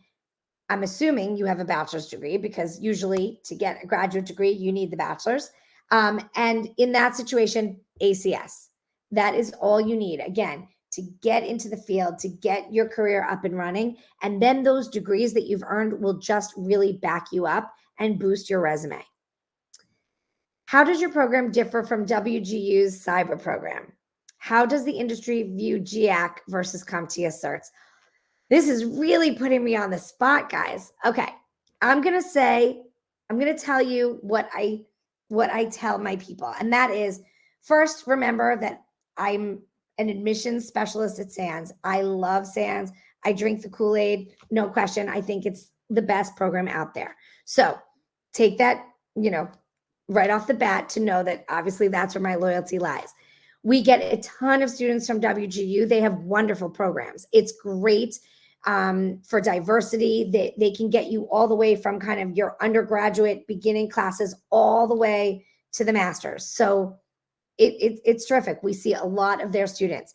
I'm assuming you have a bachelor's degree, because usually to get a graduate degree, you need the bachelor's. And in that situation, ACS. That is all you need, again, to get into the field, to get your career up and running. And then those degrees that you've earned will just really back you up and boost your resume. How does your program differ from WGU's cyber program? How does the industry view GAC versus CompTIA certs? This is really putting me on the spot, guys. Okay, I'm going to tell you what I tell my people. And that is, first, remember that I'm an admissions specialist at SANS. I love SANS. I drink the Kool-Aid, no question. I think it's the best program out there. So take that, right off the bat to know that obviously that's where my loyalty lies. We get a ton of students from WGU. They have wonderful programs. It's great. for diversity. They can get you all the way from kind of your undergraduate beginning classes all the way to the master's. So it's terrific. We see a lot of their students.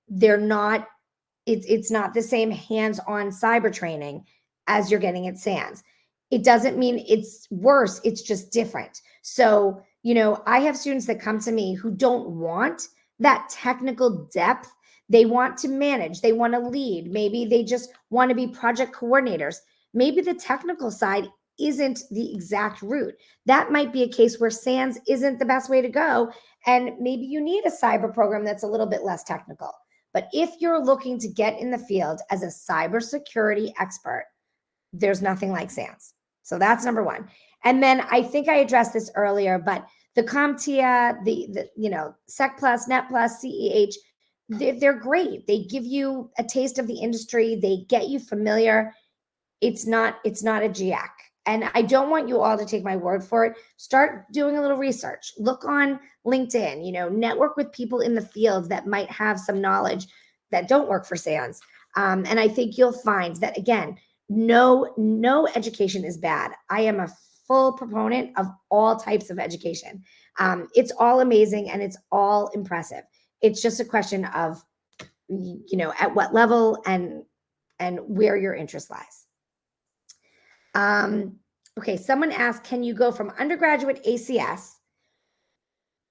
It's not the same hands-on cyber training as you're getting at SANS. It doesn't mean it's worse, it's just different. So, I have students that come to me who don't want that technical depth. They want to manage, they want to lead. Maybe they just want to be project coordinators. Maybe the technical side isn't the exact route. That might be a case where SANS isn't the best way to go. And maybe you need a cyber program that's a little bit less technical. But if you're looking to get in the field as a cybersecurity expert, there's nothing like SANS. So that's number one. And then I think I addressed this earlier, but the CompTIA, the Sec Plus, Net Plus, CEH, they're great. They give you a taste of the industry. They get you familiar. It's not a GIAC. And I don't want you all to take my word for it. Start doing a little research. Look on LinkedIn, network with people in the field that might have some knowledge that don't work for SANS. And I think you'll find that, again, no education is bad. I am a full proponent of all types of education. It's all amazing and it's all impressive. It's just a question of, at what level and where your interest lies. Okay, someone asked, can you go from undergraduate ACS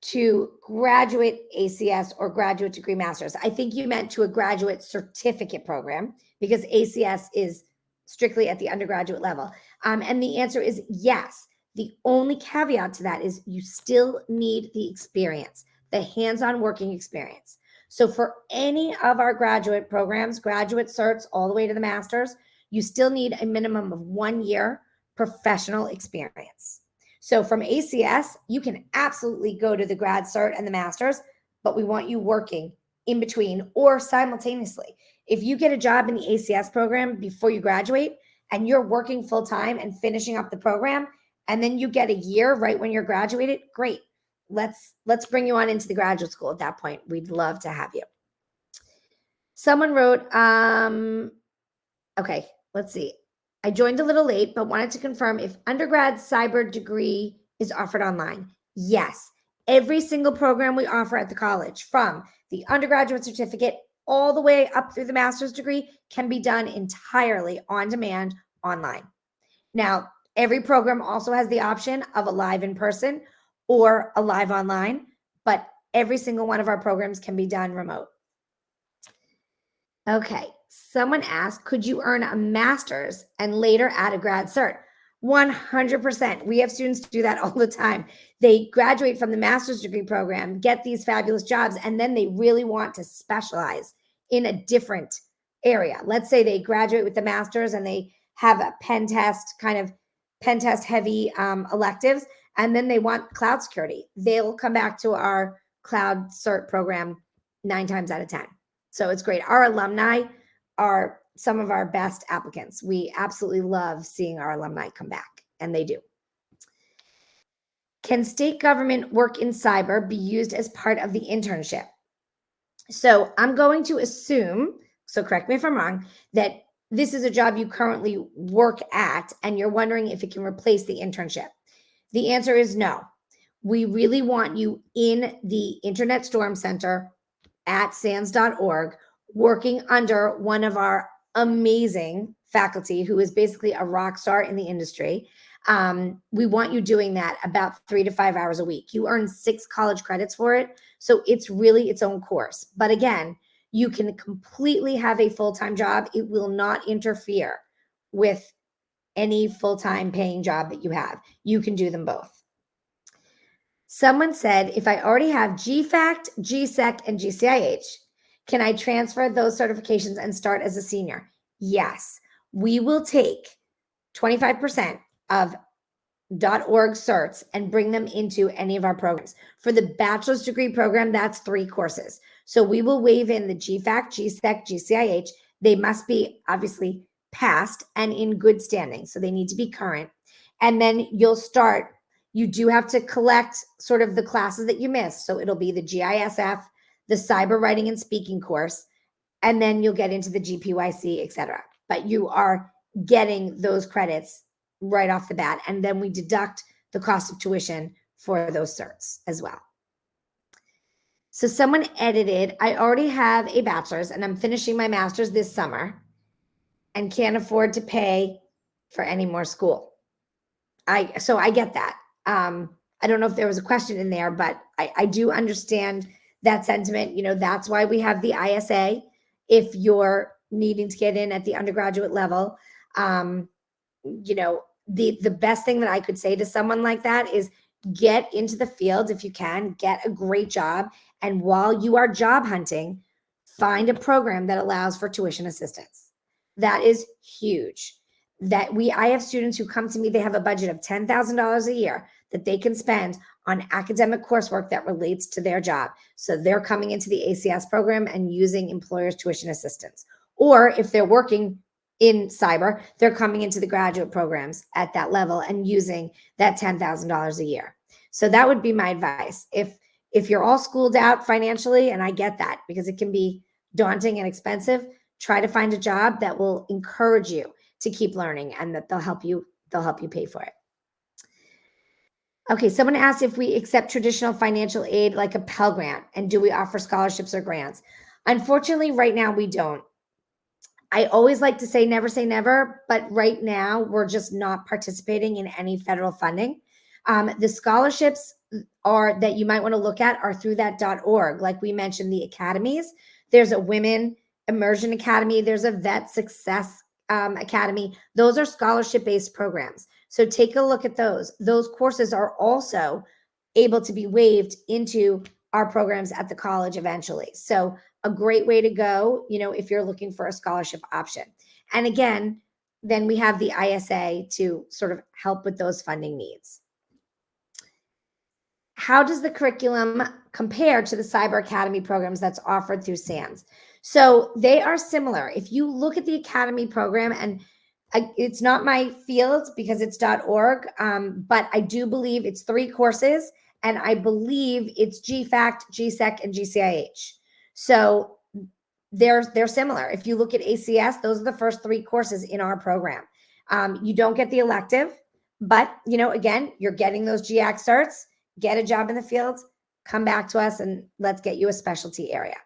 to graduate ACS or graduate degree master's? I think you meant to a graduate certificate program, because ACS is strictly at the undergraduate level. And the answer is yes. The only caveat to that is you still need the experience, the hands-on working experience. So for any of our graduate programs, graduate certs, all the way to the master's, you still need a minimum of 1 year professional experience. So from ACS, you can absolutely go to the grad cert and the master's, but we want you working in between or simultaneously. If you get a job in the ACS program before you graduate and you're working full time and finishing up the program, and then you get a year right when you're graduated, great. Let's bring you on into the graduate school at that point. We'd love to have you. Someone wrote, okay, let's see. I joined a little late, but wanted to confirm if undergrad cyber degree is offered online. Yes, every single program we offer at the college, from the undergraduate certificate all the way up through the master's degree, can be done entirely on demand online. Now, every program also has the option of a live in person or a live online, but every single one of our programs can be done remote. Okay, someone asked, could you earn a master's and later add a grad cert? 100%. We have students do that all the time. They graduate from the master's degree program, get these fabulous jobs, and then they really want to specialize in a different area. Let's say they graduate with the master's and they have a pen test heavy electives, and then they want cloud security. They'll come back to our cloud cert program 9 times out of 10. So it's great. Our alumni are some of our best applicants. We absolutely love seeing our alumni come back, and they do. Can state government work in cyber be used as part of the internship? So I'm going to assume, so correct me if I'm wrong, that this is a job you currently work at and you're wondering if it can replace the internship. The answer is no. We really want you in the Internet Storm Center at SANS.org, working under one of our amazing faculty who is basically a rock star in the industry. We want you doing that about 3 to 5 hours a week. You earn 6 college credits for it. So it's really its own course. But again, you can completely have a full-time job. It will not interfere with any full-time paying job that you have. You can do them both. Someone said, if I already have GFACT, GSEC, and GCIH, can I transfer those certifications and start as a senior? Yes. We will take 25% of .org certs and bring them into any of our programs. For the bachelor's degree program, that's 3 courses. So we will waive in the GFACT, GSEC, GCIH. They must be obviously passed and in good standing. So they need to be current. And then you'll start. You do have to collect sort of the classes that you missed. So it'll be the GISF, the cyber writing and speaking course, and then you'll get into the GPYC, et cetera. but you are getting those credits right off the bat. And then we deduct the cost of tuition for those certs as well. So someone edited, I already have a bachelor's and I'm finishing my master's this summer and can't afford to pay for any more school. So I get that. I don't know if there was a question in there, but I do understand that sentiment. That's why we have the ISA. If you're needing to get in at the undergraduate level, the best thing that I could say to someone like that is get into the field if you can, get a great job. And while you are job hunting, find a program that allows for tuition assistance. That is huge. I have students who come to me, they have a budget of $10,000 a year that they can spend on academic coursework that relates to their job. So they're coming into the ACS program and using employers' tuition assistance. Or if they're working in cyber, they're coming into the graduate programs at that level and using that $10,000 a year. So that would be my advice. If you're all schooled out financially, and I get that because it can be daunting and expensive, try to find a job that will encourage you to keep learning and that they'll help you pay for it. Okay, someone asked if we accept traditional financial aid like a Pell Grant, and do we offer scholarships or grants? Unfortunately, right now we don't. I always like to say never, but right now we're just not participating in any federal funding. The scholarships that you might want to look at are through that .org. Like we mentioned, the academies. There's a Women Immersion Academy. There's a Vet Success Academy. Those are scholarship-based programs. So take a look at those. Those courses are also able to be waived into our programs at the college eventually. So a great way to go, if you're looking for a scholarship option. And again, then we have the ISA to sort of help with those funding needs. How does the curriculum compare to the Cyber Academy programs that's offered through SANS? So they are similar. If you look at the Academy program, and it's not my field because it's .org, but I do believe it's 3 courses, and I believe it's GFACT, GSEC, and GCIH. So they're similar. If you look at ACS, those are the first 3 courses in our program. You don't get the elective, but again, you're getting those GAC certs. Get a job in the field, come back to us, and let's get you a specialty area.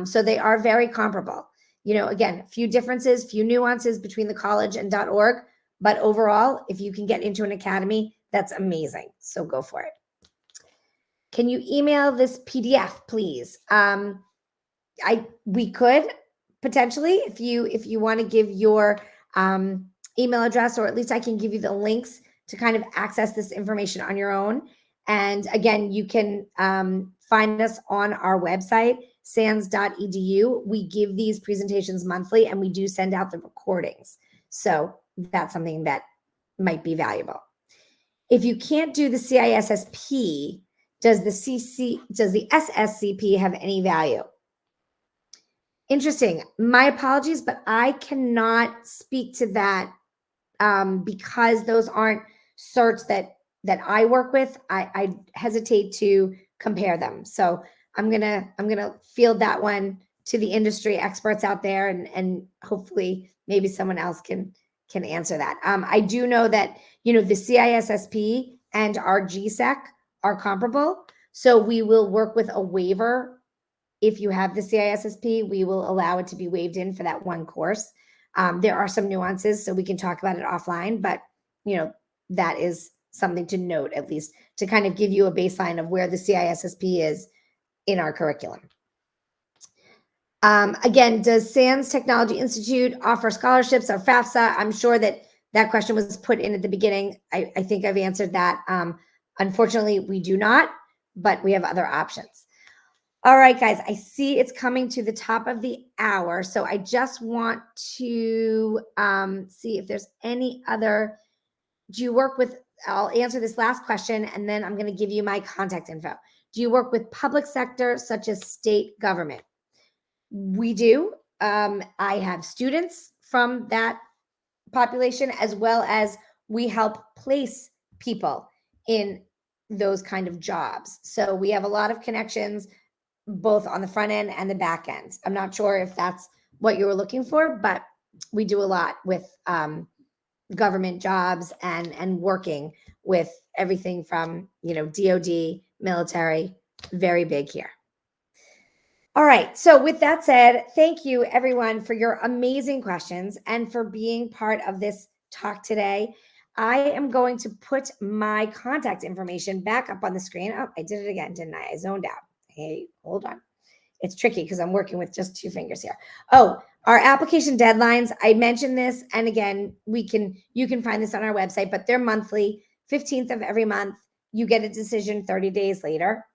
So they are very comparable. Again, few differences, few nuances between the college and .org, but overall, if you can get into an academy, that's amazing. So go for it. Can you email this PDF, please? We could potentially, if you want to give your email address, or at least I can give you the links to kind of access this information on your own. And again, you can find us on our website, SANS.edu. We give these presentations monthly, and we do send out the recordings. So that's something that might be valuable. If you can't do the CISSP, does the SSCP have any value? Interesting. My apologies, but I cannot speak to that because those aren't certs that I work with. I hesitate to compare them. So I'm gonna field that one to the industry experts out there, and hopefully maybe someone else can answer that. I do know that the CISSP and our GSEC are comparable. So we will work with a waiver. If you have the CISSP, we will allow it to be waived in for that one course. There are some nuances, so we can talk about it offline, but that is something to note, at least to kind of give you a baseline of where the CISSP is in our curriculum. Again, does SANS Technology Institute offer scholarships or FAFSA? I'm sure that question was put in at the beginning. I think I've answered that. Unfortunately, we do not, but we have other options. All right, guys, I see it's coming to the top of the hour. So I just want to see if there's any other, I'll answer this last question, and then I'm going to give you my contact info. Do you work with public sector, such as state government? We do. I have students from that population, as well as we help place people in those kind of jobs. So we have a lot of connections, both on the front end and the back end. I'm not sure if that's what you were looking for, but we do a lot with government jobs and working with everything from, DoD, military, very big here. All right. So with that said, thank you everyone for your amazing questions and for being part of this talk today. I am going to put my contact information back up on the screen. Oh, I did it again, didn't I? I zoned out. Hey, hold on. It's tricky because I'm working with just 2 fingers here. Oh, our application deadlines. I mentioned this, and again, you can find this on our website, but they're monthly, 15th of every month. You get a decision 30 days later.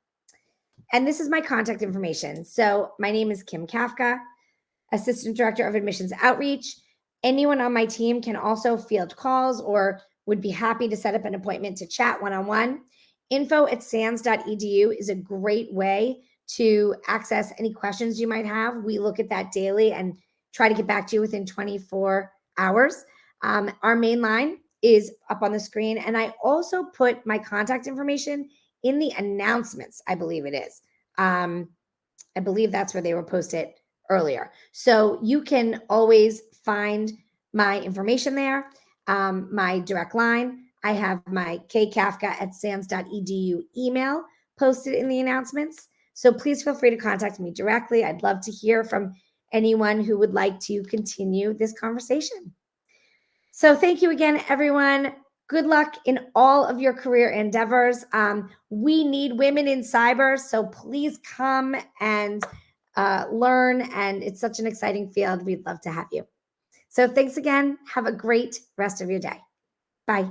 And this is my contact information. So my name is Kim Kafka, Assistant Director of Admissions Outreach. Anyone on my team can also field calls or would be happy to set up an appointment to chat one-on-one. Info@SANS.edu is a great way to access any questions you might have. We look at that daily and try to get back to you within 24 hours. Our main line is up on the screen. And I also put my contact information in the announcements, I believe it is. I believe that's where they were posted earlier. So you can always find my information there, my direct line. I have my kkafka@sans.edu email posted in the announcements. So please feel free to contact me directly. I'd love to hear from anyone who would like to continue this conversation. So thank you again, everyone. Good luck in all of your career endeavors. We need women in cyber, so please come and learn. And it's such an exciting field. We'd love to have you. So thanks again. Have a great rest of your day. Bye.